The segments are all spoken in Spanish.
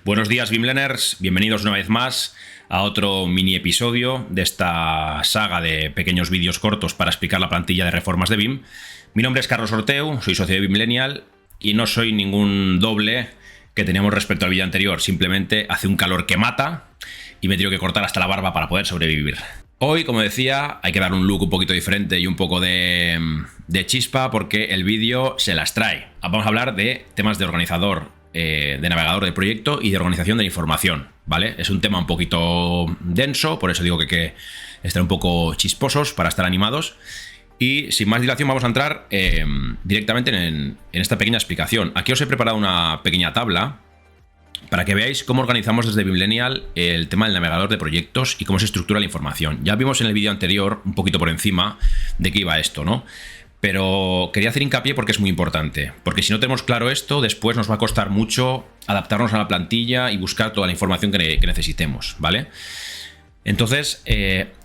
Buenos días, Vimleners. Bienvenidos una vez más a otro mini episodio de esta saga de pequeños vídeos cortos para explicar la plantilla de reformas de Vim. Mi nombre es Carlos Orteu, soy socio de Vimlenial y no soy ningún doble que teníamos respecto al vídeo anterior. Simplemente hace un calor que mata y me tengo que cortar hasta la barba para poder sobrevivir. Hoy, como decía, hay que dar un look un poquito diferente y un poco de chispa porque el vídeo se las trae. Vamos a hablar de temas de organizador, de navegador de proyecto y de organización de la información, ¿vale? Es un tema un poquito denso, por eso digo que hay que estar un poco chisposos para estar animados. Y sin más dilación vamos a entrar directamente en esta pequeña explicación. Aquí os he preparado una pequeña tabla para que veáis cómo organizamos desde Vimlenial el tema del navegador de proyectos y cómo se estructura la información. Ya vimos en el vídeo anterior, un poquito por encima, de qué iba esto, ¿no? Pero quería hacer hincapié porque es muy importante. Porque si no tenemos claro esto, después nos va a costar mucho adaptarnos a la plantilla y buscar toda la información que necesitemos, ¿vale? Entonces,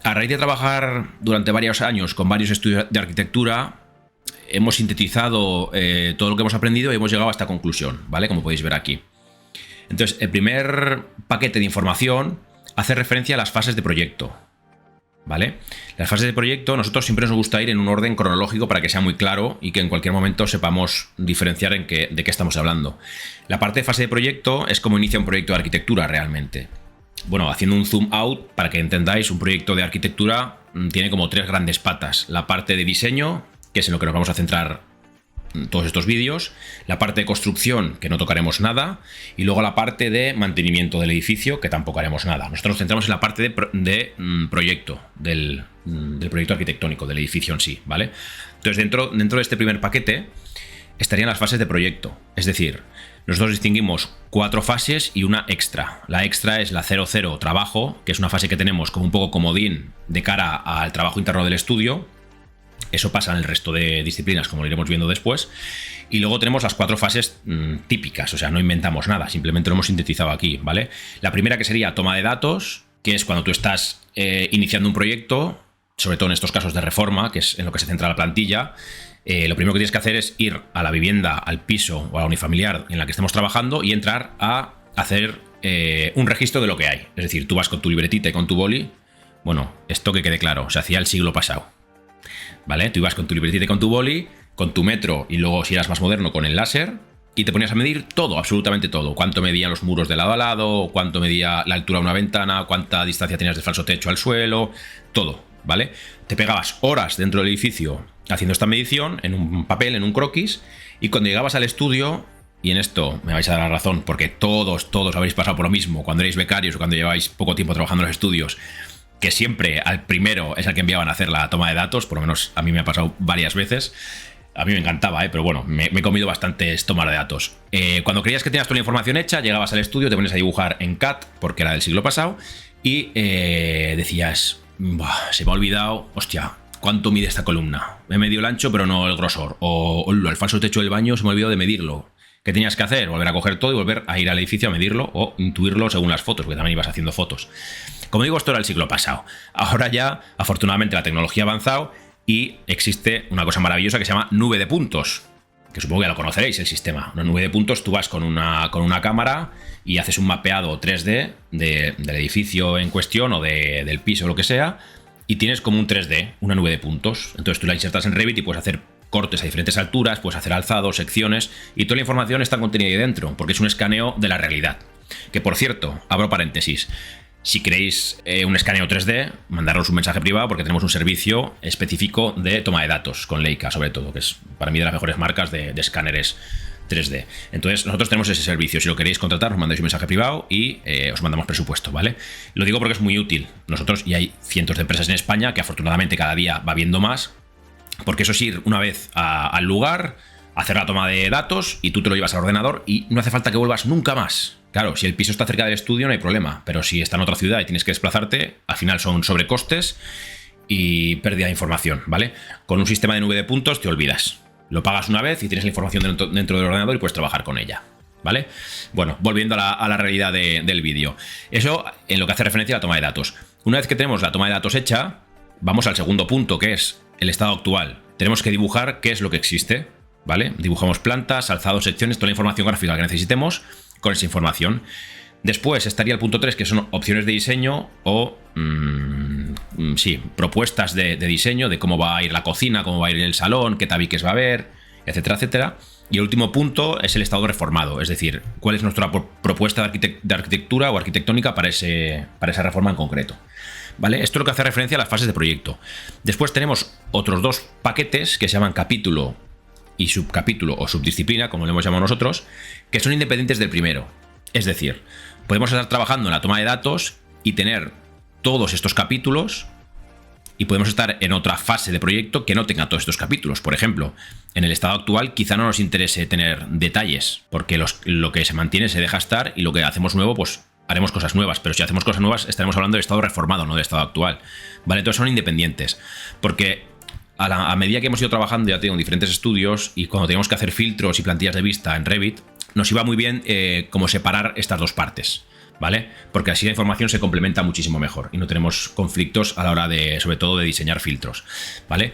a raíz de trabajar durante varios años con varios estudios de arquitectura, hemos sintetizado todo lo que hemos aprendido y hemos llegado a esta conclusión, ¿vale? Como podéis ver aquí. Entonces, el primer paquete de información hace referencia a las fases de proyecto, ¿vale? Las fases de proyecto, nosotros siempre nos gusta ir en un orden cronológico para que sea muy claro y que en cualquier momento sepamos diferenciar de qué estamos hablando. La parte de fase de proyecto es como inicia un proyecto de arquitectura realmente. Bueno, haciendo un zoom out, para que entendáis, un proyecto de arquitectura tiene como tres grandes patas. La parte de diseño, que es en lo que nos vamos a centrar todos estos vídeos, la parte de construcción, que no tocaremos nada, y luego la parte de mantenimiento del edificio, que tampoco haremos nada. Nosotros nos centramos en la parte de proyecto, del proyecto arquitectónico, del edificio en sí, ¿vale? Entonces, dentro de este primer paquete estarían las fases de proyecto, es decir, nosotros distinguimos 4 fases y una extra. La extra es la 00 trabajo, que es una fase que tenemos como un poco comodín de cara al trabajo interno del estudio. Eso pasa en el resto de disciplinas, como lo iremos viendo después. Y luego tenemos las 4 fases típicas, o sea, no inventamos nada, simplemente lo hemos sintetizado aquí, ¿vale? La primera, que sería toma de datos, que es cuando tú estás iniciando un proyecto, sobre todo en estos casos de reforma, que es en lo que se centra la plantilla. Lo primero que tienes que hacer es ir a la vivienda, al piso o a la unifamiliar en la que estemos trabajando y entrar a hacer un registro de lo que hay. Es decir, tú vas con tu libretita y con tu boli. Bueno, esto que quede claro, se hacía el siglo pasado, ¿vale? Tú ibas con tu libretita y con tu boli, con tu metro y luego, si eras más moderno, con el láser, y te ponías a medir todo, absolutamente todo. Cuánto medían los muros de lado a lado, cuánto medía la altura de una ventana, cuánta distancia tenías del falso techo al suelo, todo, ¿vale? Te pegabas horas dentro del edificio haciendo esta medición en un papel, en un croquis, y cuando llegabas al estudio, y en esto me vais a dar la razón porque todos habréis pasado por lo mismo cuando erais becarios o cuando lleváis poco tiempo trabajando en los estudios, que siempre al primero es el que enviaban a hacer la toma de datos, por lo menos a mí me ha pasado varias veces. A mí me encantaba, pero bueno, me he comido bastantes tomas de datos. Cuando creías que tenías toda la información hecha, llegabas al estudio, te pones a dibujar en CAD, porque era del siglo pasado, y decías, se me ha olvidado, hostia, ¿cuánto mide esta columna? Me he medido el ancho, pero no el grosor. O el falso techo del baño, se me ha olvidado de medirlo. ¿Qué tenías que hacer? Volver a coger todo y volver a ir al edificio a medirlo o intuirlo según las fotos, porque también ibas haciendo fotos. Como digo, esto era el siglo pasado. Ahora ya, afortunadamente, la tecnología ha avanzado y existe una cosa maravillosa que se llama nube de puntos, que supongo que ya lo conoceréis, el sistema. Una nube de puntos, tú vas con una cámara y haces un mapeado 3D del edificio en cuestión o del piso o lo que sea, y tienes como un 3D, una nube de puntos. Entonces tú la insertas en Revit y puedes hacer cortes a diferentes alturas, puedes hacer alzados, secciones, y toda la información está contenida ahí dentro, porque es un escaneo de la realidad. Que, por cierto, abro paréntesis, si queréis un escaneo 3D, mandaros un mensaje privado porque tenemos un servicio específico de toma de datos, con Leica sobre todo, que es para mí de las mejores marcas de escáneres 3D. Entonces nosotros tenemos ese servicio. Si lo queréis contratar, os mandáis un mensaje privado y os mandamos presupuesto, ¿vale? Lo digo porque es muy útil. Nosotros, y hay cientos de empresas en España que afortunadamente cada día va viendo más, porque eso es ir una vez al lugar, hacer la toma de datos y tú te lo llevas al ordenador y no hace falta que vuelvas nunca más. Claro, si el piso está cerca del estudio no hay problema, pero si está en otra ciudad y tienes que desplazarte, al final son sobrecostes y pérdida de información, ¿vale? Con un sistema de nube de puntos te olvidas. Lo pagas una vez y tienes la información dentro del ordenador y puedes trabajar con ella, ¿vale? Bueno, volviendo a la realidad del vídeo. Eso en lo que hace referencia a la toma de datos. Una vez que tenemos la toma de datos hecha, vamos al segundo punto, que es el estado actual. Tenemos que dibujar qué es lo que existe, ¿vale? Dibujamos plantas, alzados, secciones, toda la información gráfica que necesitemos con esa información. Después estaría el punto 3, que son opciones de diseño o sí, propuestas de diseño, de cómo va a ir la cocina, cómo va a ir el salón, qué tabiques va a haber, etcétera, etcétera. Y el último punto es el estado reformado, es decir, cuál es nuestra propuesta de arquitectura o arquitectónica para esa reforma en concreto. ¿Vale? Esto es lo que hace referencia a las fases de proyecto. Después tenemos otros dos paquetes que se llaman capítulo y subcapítulo o subdisciplina, como lo hemos llamado nosotros, que son independientes del primero. Es decir, podemos estar trabajando en la toma de datos y tener todos estos capítulos, y podemos estar en otra fase de proyecto que no tenga todos estos capítulos. Por ejemplo, en el estado actual quizá no nos interese tener detalles, porque lo que se mantiene se deja estar y lo que hacemos nuevo, pues haremos cosas nuevas. Pero si hacemos cosas nuevas estaremos hablando del estado reformado, no del estado actual. ¿Vale? Entonces son independientes, porque a medida que hemos ido trabajando, ya tengo diferentes estudios, y cuando teníamos que hacer filtros y plantillas de vista en Revit, nos iba muy bien como separar estas dos partes, ¿vale? Porque así la información se complementa muchísimo mejor y no tenemos conflictos a la hora de, sobre todo, de diseñar filtros, ¿vale?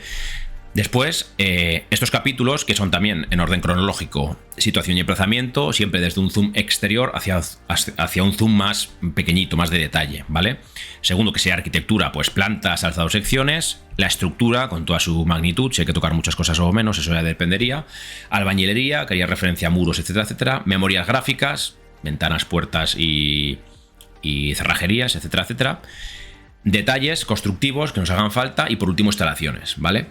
Después, estos capítulos, que son también en orden cronológico, situación y emplazamiento, siempre desde un zoom exterior hacia un zoom más pequeñito, más de detalle, ¿vale? Segundo, que sea arquitectura, pues plantas, alzados, secciones. La estructura, con toda su magnitud, si hay que tocar muchas cosas o menos, eso ya dependería. Albañilería, que haría referencia a muros, etcétera, etcétera. Memorias gráficas, ventanas, puertas y cerrajerías, etcétera, etcétera. Detalles constructivos que nos hagan falta. Y por último, instalaciones, ¿vale?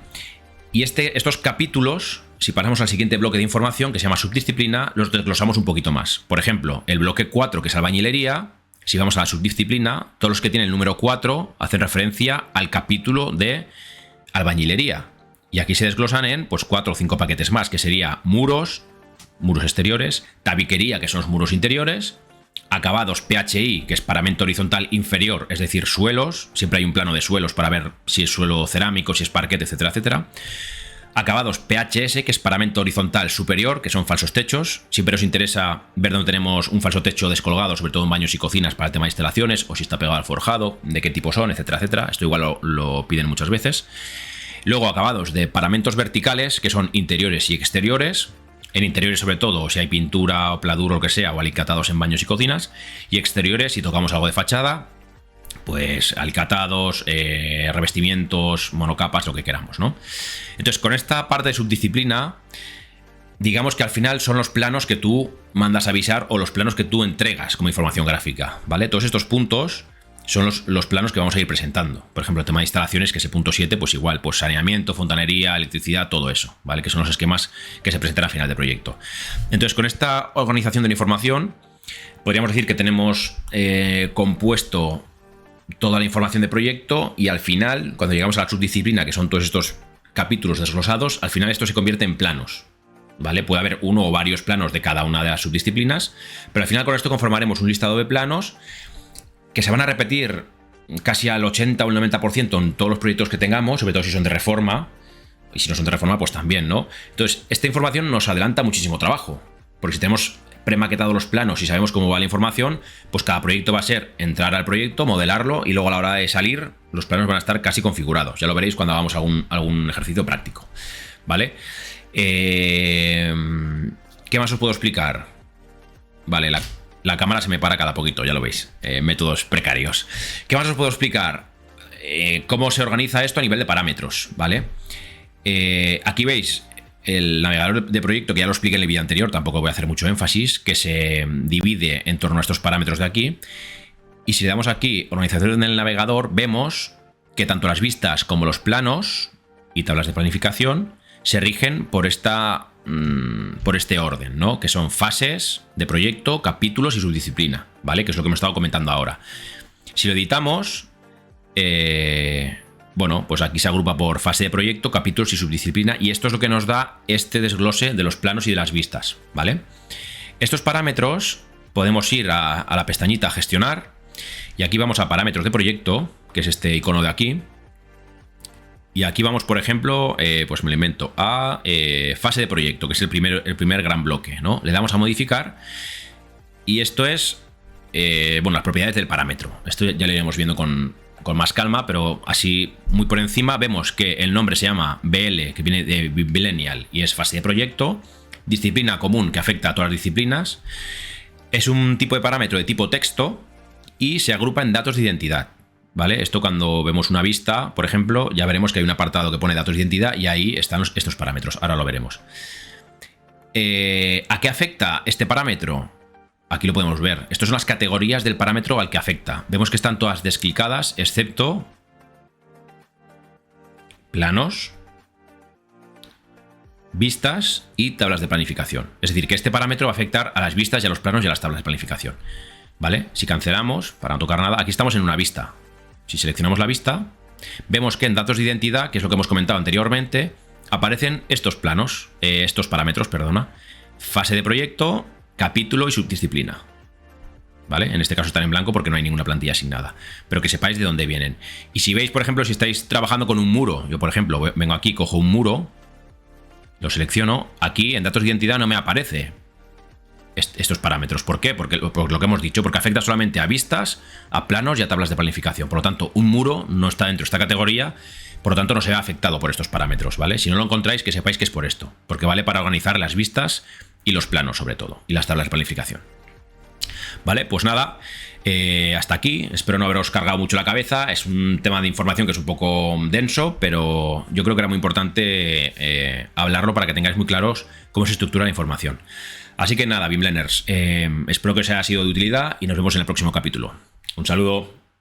Y estos capítulos, si pasamos al siguiente bloque de información, que se llama subdisciplina, los desglosamos un poquito más. Por ejemplo, el bloque 4, que es albañilería, si vamos a la subdisciplina, todos los que tienen el número 4 hacen referencia al capítulo de albañilería. Y aquí se desglosan en pues 4 o 5 paquetes más, que sería muros exteriores, tabiquería, que son los muros interiores, acabados PHI, que es paramento horizontal inferior, es decir, suelos, siempre hay un plano de suelos para ver si es suelo cerámico, si es parquet, etcétera, etcétera. Acabados PHS, que es paramento horizontal superior, que son falsos techos. Siempre os interesa ver dónde tenemos un falso techo descolgado, sobre todo en baños y cocinas para el tema de instalaciones, o si está pegado al forjado, de qué tipo son, etcétera, etcétera. Esto igual lo piden muchas veces. Luego acabados de paramentos verticales, que son interiores y exteriores. En interiores, sobre todo, si hay pintura o pladur o lo que sea, o alicatados en baños y cocinas. Y exteriores, si tocamos algo de fachada, pues alicatados, revestimientos, monocapas, lo que queramos, ¿no? Entonces, con esta parte de subdisciplina, digamos que al final son los planos que tú mandas a avisar o los planos que tú entregas como información gráfica, ¿vale? Todos estos puntos son los planos que vamos a ir presentando. Por ejemplo, el tema de instalaciones, que ese punto 7, pues igual, pues saneamiento, fontanería, electricidad, todo eso, ¿vale? Que son los esquemas que se presentan al final del proyecto. Entonces, con esta organización de la información, podríamos decir que tenemos compuesto toda la información de proyecto, y al final, cuando llegamos a la subdisciplina, que son todos estos capítulos desglosados, al final esto se convierte en planos, ¿vale? Puede haber uno o varios planos de cada una de las subdisciplinas, pero al final con esto conformaremos un listado de planos que se van a repetir casi al 80 o el 90% en todos los proyectos que tengamos, sobre todo si son de reforma, y si no son de reforma, pues también, ¿no? Entonces, esta información nos adelanta muchísimo trabajo, porque si tenemos premaquetados los planos y sabemos cómo va la información, pues cada proyecto va a ser entrar al proyecto, modelarlo, y luego a la hora de salir, los planos van a estar casi configurados. Ya lo veréis cuando hagamos algún ejercicio práctico, ¿vale? ¿Qué más os puedo explicar? Vale, la cámara se me para cada poquito, ya lo veis. Métodos precarios. ¿Qué más os puedo explicar? Cómo se organiza esto a nivel de parámetros, ¿vale? Aquí veis el navegador de proyecto, que ya lo expliqué en el vídeo anterior, tampoco voy a hacer mucho énfasis, que se divide en torno a estos parámetros de aquí. Y si le damos aquí organización en el navegador, vemos que tanto las vistas como los planos y tablas de planificación se rigen por este orden, ¿no? Que son fases de proyecto, capítulos y subdisciplina, ¿vale? Que es lo que hemos estado comentando ahora. Si lo editamos, bueno, pues aquí se agrupa por fase de proyecto, capítulos y subdisciplina, y esto es lo que nos da este desglose de los planos y de las vistas, ¿vale? Estos parámetros podemos ir a la pestañita gestionar, y aquí vamos a parámetros de proyecto, que es este icono de aquí. Y aquí vamos, por ejemplo, pues me lo invento, a fase de proyecto, que es el primer gran bloque, ¿no? Le damos a modificar, y esto es, bueno, las propiedades del parámetro. Esto ya lo iremos viendo con más calma, pero así muy por encima vemos que el nombre se llama BL, que viene de Millennial, y es fase de proyecto. Disciplina común, que afecta a todas las disciplinas. Es un tipo de parámetro de tipo texto y se agrupa en datos de identidad. ¿Vale? Esto cuando vemos una vista, por ejemplo, ya veremos que hay un apartado que pone datos de identidad y ahí están estos parámetros. Ahora lo veremos. ¿A qué afecta este parámetro? Aquí lo podemos ver. Estas son las categorías del parámetro al que afecta. Vemos que están todas desclicadas, excepto planos, vistas y tablas de planificación. Es decir, que este parámetro va a afectar a las vistas y a los planos y a las tablas de planificación. ¿Vale? Si cancelamos, para no tocar nada, aquí estamos en una vista. Si seleccionamos la vista, vemos que en datos de identidad, que es lo que hemos comentado anteriormente, aparecen estos planos, estos parámetros, perdona. Fase de proyecto, capítulo y subdisciplina. ¿Vale? En este caso están en blanco porque no hay ninguna plantilla asignada. Pero que sepáis de dónde vienen. Y si veis, por ejemplo, si estáis trabajando con un muro, yo por ejemplo vengo aquí, cojo un muro, lo selecciono, aquí en datos de identidad no me aparece estos parámetros. ¿Por qué? Porque por lo que hemos dicho, porque afecta solamente a vistas, a planos y a tablas de planificación. Por lo tanto, un muro no está dentro de esta categoría, por lo tanto no se ve afectado por estos parámetros, ¿vale? Si no lo encontráis, que sepáis que es por esto, porque vale para organizar las vistas y los planos sobre todo, y las tablas de planificación. Vale, pues nada, hasta aquí. Espero no haberos cargado mucho la cabeza. Es un tema de información que es un poco denso, pero yo creo que era muy importante hablarlo para que tengáis muy claros cómo se estructura la información. Así que nada, Vimleners, espero que os haya sido de utilidad y nos vemos en el próximo capítulo. Un saludo.